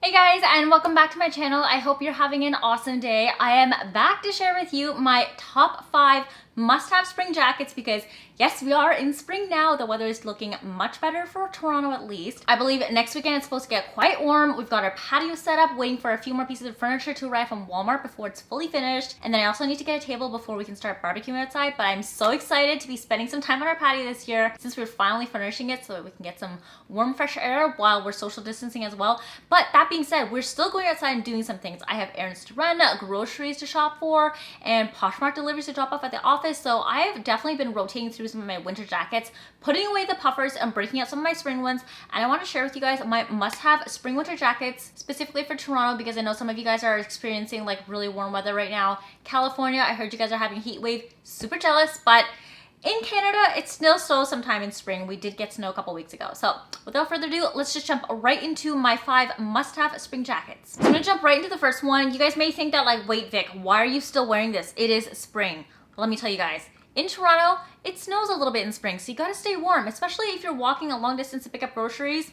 Hey guys, and welcome back to my channel. I hope you're having an awesome day. I am back to share with you my top 5 must-have spring jackets because yes, we are in spring now. The weather is looking much better for Toronto at least. I believe next weekend it's supposed to get quite warm. We've got our patio set up, waiting for a few more pieces of furniture to arrive from Walmart before it's fully finished. And then I also need to get a table before we can start barbecuing outside. But I'm so excited to be spending some time on our patio this year since we're finally furnishing it so that we can get some warm, fresh air while we're social distancing as well. But that being said, we're still going outside and doing some things. I have errands to run, groceries to shop for, and Poshmark deliveries to drop off at the office. So I've definitely been rotating through some of my winter jackets, putting away the puffers and breaking out some of my spring ones. And I want to share with you guys my must-have spring winter jackets specifically for Toronto because I know some of you guys are experiencing like really warm weather right now. California, I heard you guys are having a heat wave. Super jealous, but in Canada, it still snows sometime in spring. We did get snow a couple weeks ago. So without further ado, let's just jump right into my 5 must-have spring jackets. So I'm gonna jump right into the first one. You guys may think that like, wait Vic, why are you still wearing this? It is spring. Let me tell you guys. In Toronto, it snows a little bit in spring, so you gotta stay warm, especially if you're walking a long distance to pick up groceries.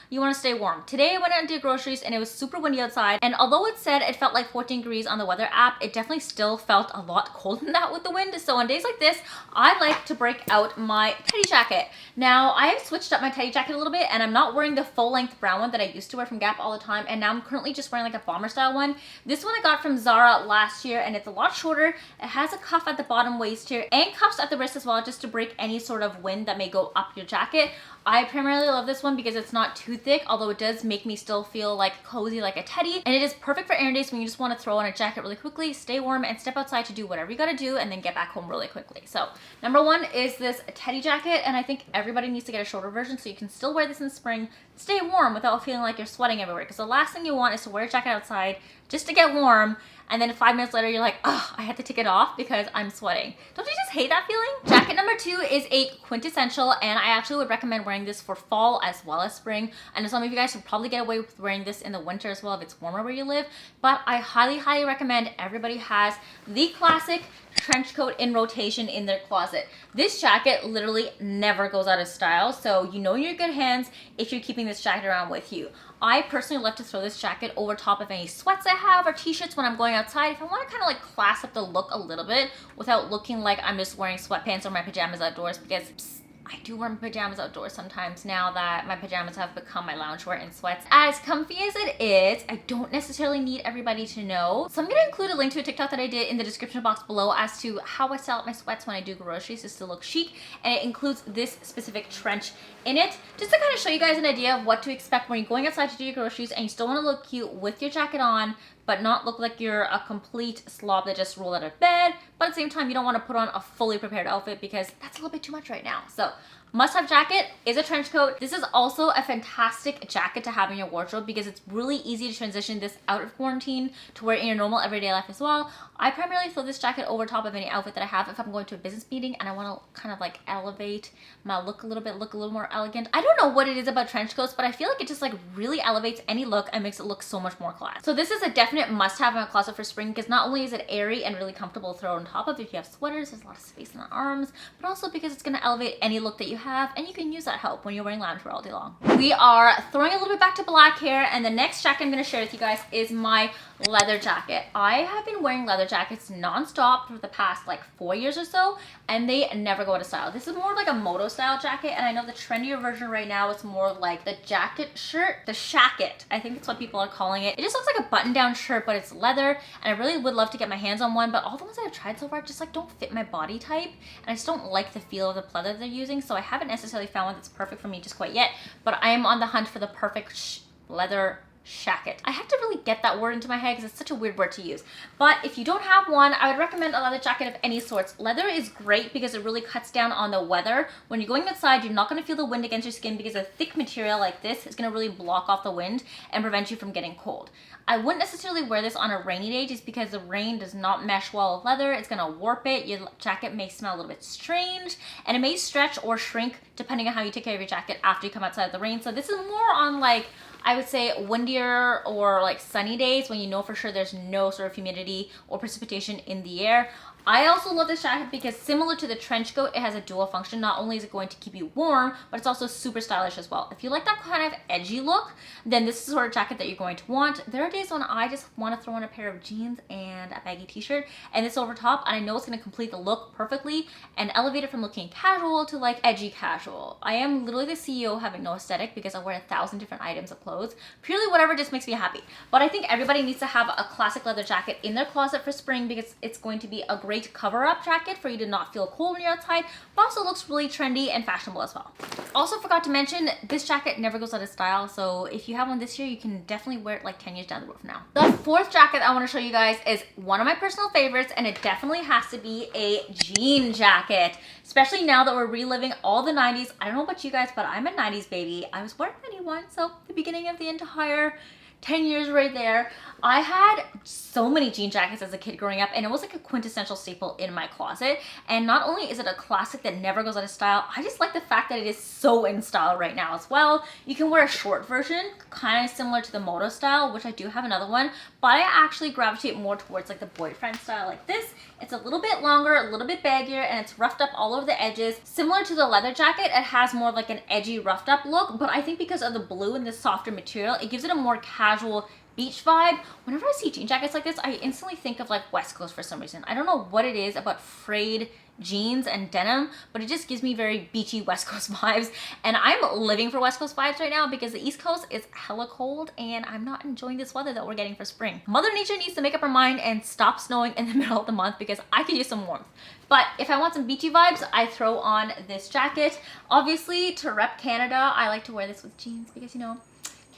You want to stay warm. Today I went out and did groceries and it was super windy outside, and although it said it felt like 14 degrees on the weather app, it definitely still felt a lot colder than that with the wind. So on days like this, I like to break out my teddy jacket. Now I have switched up my teddy jacket a little bit and I'm not wearing the full length brown one that I used to wear from Gap all the time, and now I'm currently just wearing like a bomber style one. This one I got from Zara last year and it's a lot shorter. It has a cuff at the bottom waist here and cuffs at the wrist as well, just to break any sort of wind that may go up your jacket. I primarily love this one because it's not too thick, although it does make me still feel like cozy like a teddy. And it is perfect for errand days when you just want to throw on a jacket really quickly, stay warm, and step outside to do whatever you gotta do and then get back home really quickly. So number 1 is this teddy jacket, and I think everybody needs to get a shorter version so you can still wear this in spring, stay warm without feeling like you're sweating everywhere. Because the last thing you want is to wear a jacket outside just to get warm, and then 5 minutes later you're like, oh, I had to take it off because I'm sweating. Don't you just hate that feeling? Jacket number 2 is a quintessential, and I actually would recommend wearing this for fall as well as spring. I know some of you guys should probably get away with wearing this in the winter as well if it's warmer where you live, but I highly recommend everybody has the classic trench coat in rotation in their closet. This jacket literally never goes out of style, so you know you're in good hands if you're keeping this jacket around with you. I personally love to throw this jacket over top of any sweats I have or t-shirts when I'm going outside if I want to kind of like class up the look a little bit without looking like I'm just wearing sweatpants or my pajamas outdoors, because I do wear my pajamas outdoors sometimes now that my pajamas have become my loungewear and sweats. As comfy as it is, I don't necessarily need everybody to know. So I'm going to include a link to a TikTok that I did in the description box below as to how I style up my sweats when I do groceries just to look chic. And it includes this specific trench in it, just to kind of show you guys an idea of what to expect when you're going outside to do your groceries and you still want to look cute with your jacket on, but not look like you're a complete slob that just rolled out of bed. But at the same time, you don't want to put on a fully prepared outfit because that's a little bit too much right now. So must-have jacket is a trench coat. This is also a fantastic jacket to have in your wardrobe because it's really easy to transition this out of quarantine to wear in your normal everyday life as well. I primarily throw this jacket over top of any outfit that I have if I'm going to a business meeting and I want to kind of like elevate my look a little bit, look a little more elegant. I don't know what it is about trench coats, but I feel like it just like really elevates any look and makes it look so much more class. So this is a definite must-have in my closet for spring because not only is it airy and really comfortable to throw on top of if you have sweaters, there's a lot of space in the arms, but also because it's going to elevate any look that you have, and you can use that help when you're wearing loungewear all day long. We are throwing a little bit back to black here, and the next jacket I'm going to share with you guys is my leather jacket. I have been wearing leather jackets non-stop for the past like 4 years or so, and they never go out of style. This is more like a moto style jacket, and I know the trendier version right now is more like the jacket shirt, the shacket. I think that's what people are calling it. It just looks like a button-down shirt, but it's leather, and I really would love to get my hands on one, but all the ones that I've tried so far just like don't fit my body type, and I just don't like the feel of the pleather they're using, so I haven't necessarily found one that's perfect for me just quite yet, but I am on the hunt for the perfect leather shacket. I have to really get that word into my head because it's such a weird word to use. But if you don't have one, I would recommend a leather jacket of any sorts. Leather is great because it really cuts down on the weather. When you're going outside, you're not going to feel the wind against your skin because a thick material like this is going to really block off the wind and prevent you from getting cold. I wouldn't necessarily wear this on a rainy day just because the rain does not mesh well with leather. It's going to warp it. Your jacket may smell a little bit strange, and it may stretch or shrink depending on how you take care of your jacket after you come outside of the rain. So this is more on like, I would say windier or like sunny days when you know for sure there's no sort of humidity or precipitation in the air. I also love this jacket because similar to the trench coat, it has a dual function. Not only is it going to keep you warm, but it's also super stylish as well. If you like that kind of edgy look, then this is the sort of jacket that you're going to want. There are days when I just want to throw on a pair of jeans and a baggy t-shirt and this over top, and I know it's going to complete the look perfectly and elevate it from looking casual to like edgy casual. I am literally the CEO having no aesthetic because I wear 1,000 different items of clothes. Purely whatever just makes me happy. But I think everybody needs to have a classic leather jacket in their closet for spring because it's going to be a great cover-up jacket for you to not feel cold when you're outside, but also looks really trendy and fashionable as well. Also forgot to mention, this jacket never goes out of style, so if you have one this year, you can definitely wear it like 10 years down the road from now. The fourth jacket I want to show you guys is one of my personal favorites, and it definitely has to be a jean jacket, especially now that we're reliving all the 90s. I don't know about you guys, but I'm a 90s baby. I was born in 91, so the beginning of the entire 10 years right there. I had so many jean jackets as a kid growing up, and it was like a quintessential staple in my closet. And not only is it a classic that never goes out of style, I just like the fact that it is so in style right now as well. You can wear a short version, kind of similar to the moto style, which I do have another one, but I actually gravitate more towards like the boyfriend style like this. It's a little bit longer, a little bit baggier, and it's roughed up all over the edges. Similar to the leather jacket, it has more of like an edgy roughed up look, but I think because of the blue and the softer material, it gives it a more casual beach vibe. Whenever I see jean jackets like this, I instantly think of like West Coast for some reason. I don't know what it is about frayed jeans and denim, but it just gives me very beachy West Coast vibes. And I'm living for West Coast vibes right now because the East Coast is hella cold and I'm not enjoying this weather that we're getting for spring. Mother Nature needs to make up her mind and stop snowing in the middle of the month because I could use some warmth. But if I want some beachy vibes, I throw on this jacket. Obviously, to rep Canada, I like to wear this with jeans because, you know,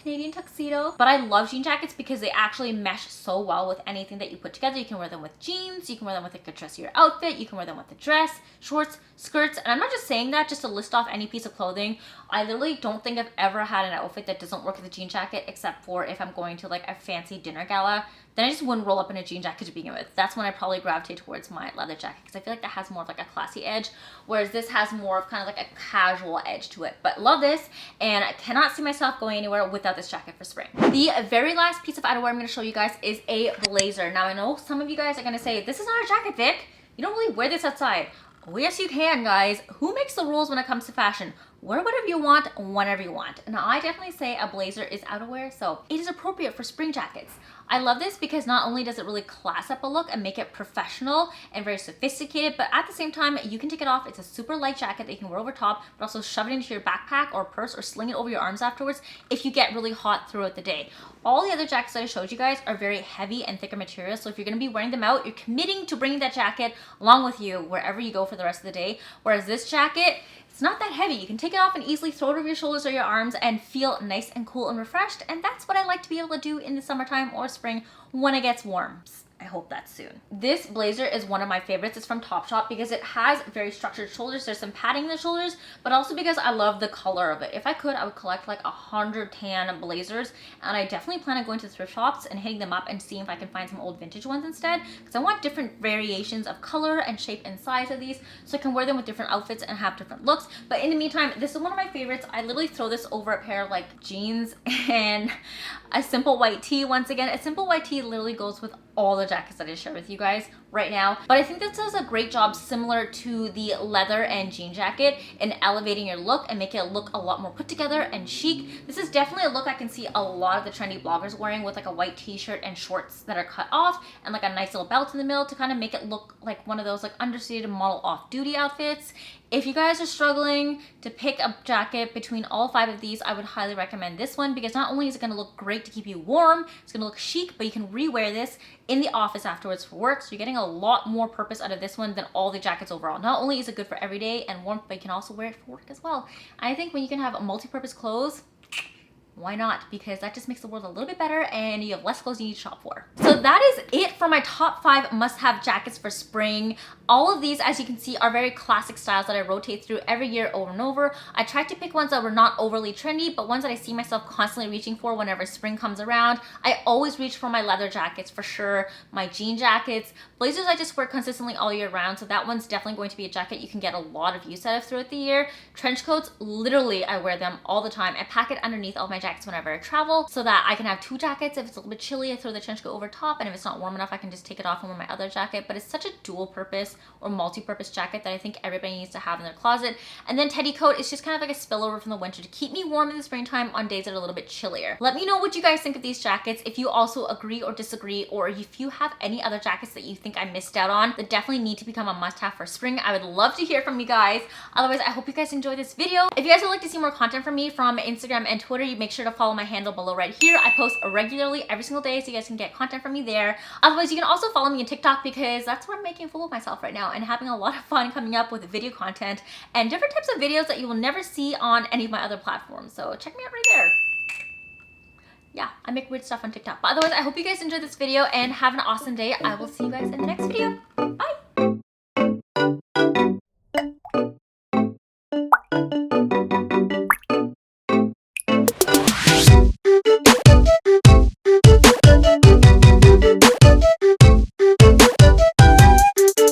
Canadian tuxedo. But I love jean jackets because they actually mesh so well with anything that you put together. You can wear them with jeans, you can wear them with like a dressier outfit, you can wear them with a dress, shorts, skirts. And I'm not just saying that just to list off any piece of clothing. I literally don't think I've ever had an outfit that doesn't work with a jean jacket except for if I'm going to like a fancy dinner gala. Then I just wouldn't roll up in a jean jacket to begin with. That's when I probably gravitate towards my leather jacket because I feel like that has more of like a classy edge, whereas this has more of kind of like a casual edge to it. But love this, and I cannot see myself going anywhere without this jacket for spring. The very last piece of outerwear I'm going to show you guys is a blazer. Now I know some of you guys are going to say, this is not a jacket, Vic. You don't really wear this outside. Oh yes you can, guys. Who makes the rules when it comes to fashion? Wear whatever you want, whenever you want. And I definitely say a blazer is outerwear, so it is appropriate for spring jackets. I love this because not only does it really class up a look and make it professional and very sophisticated, but at the same time, you can take it off. It's a super light jacket that you can wear over top, but also shove it into your backpack or purse or sling it over your arms afterwards if you get really hot throughout the day. All the other jackets that I showed you guys are very heavy and thicker materials, so if you're going to be wearing them out, you're committing to bringing that jacket along with you wherever you go for the rest of the day. Whereas this jacket, it's not that heavy. You can take it off and easily throw it over your shoulders or your arms and feel nice and cool and refreshed. And that's what I like to be able to do in the summertime or spring when it gets warm. I hope that's soon. This blazer is one of my favorites. It's from Topshop because it has very structured shoulders. There's some padding in the shoulders, but also because I love the color of it. If I could, I would collect like 100 tan blazers, and I definitely plan on going to thrift shops and hitting them up and seeing if I can find some old vintage ones instead, because I want different variations of color and shape and size of these so I can wear them with different outfits and have different looks. But in the meantime, this is one of my favorites. I literally throw this over a pair of like jeans and a simple white tee. Once again, a simple white tee literally goes with all the jackets that I share with you guys right now. But I think this does a great job, similar to the leather and jean jacket, in elevating your look and making it look a lot more put together and chic. This is definitely a look I can see a lot of the trendy bloggers wearing, with like a white t-shirt and shorts that are cut off and like a nice little belt in the middle to kind of make it look like one of those like understated model off-duty outfits. If you guys are struggling to pick a jacket between all 5 of these, I would highly recommend this one because not only is it going to look great to keep you warm, it's going to look chic, but you can rewear this in the office afterwards for work. So you're getting a lot more purpose out of this one than all the jackets overall. Not only is it good for everyday and warmth, but you can also wear it for work as well. I think when you can have multi-purpose clothes, why not? Because that just makes the world a little bit better and you have less clothes you need to shop for. So that is it for my top 5 must-have jackets for spring. All of these, as you can see, are very classic styles that I rotate through every year over and over. I tried to pick ones that were not overly trendy, but ones that I see myself constantly reaching for whenever spring comes around. I always reach for my leather jackets for sure, my jean jackets. Blazers I just wear consistently all year round, so that one's definitely going to be a jacket you can get a lot of use out of throughout the year. Trench coats, literally I wear them all the time. I pack it underneath all my jackets jackets whenever I travel so that I can have 2 jackets. If it's a little bit chilly, I throw the trench coat over top, and if it's not warm enough, I can just take it off and wear my other jacket. But it's such a dual purpose or multi-purpose jacket that I think everybody needs to have in their closet. And then teddy coat is just kind of like a spillover from the winter to keep me warm in the springtime on days that are a little bit chillier. Let me know what you guys think of these jackets, if you also agree or disagree, or if you have any other jackets that you think I missed out on that definitely need to become a must-have for spring. I would love to hear from you guys. Otherwise, I hope you guys enjoyed this video. If you guys would like to see more content from me from Instagram and Twitter, you make sure to follow my handle below right here. I post regularly every single day, so you guys can get content from me there. Otherwise, you can also follow me on TikTok because that's where I'm making a fool of myself right now and having a lot of fun coming up with video content and different types of videos that you will never see on any of my other platforms. So check me out right there. Yeah, I make weird stuff on TikTok. But otherwise, I hope you guys enjoyed this video and have an awesome day. I will see you guys in the next video. Bye!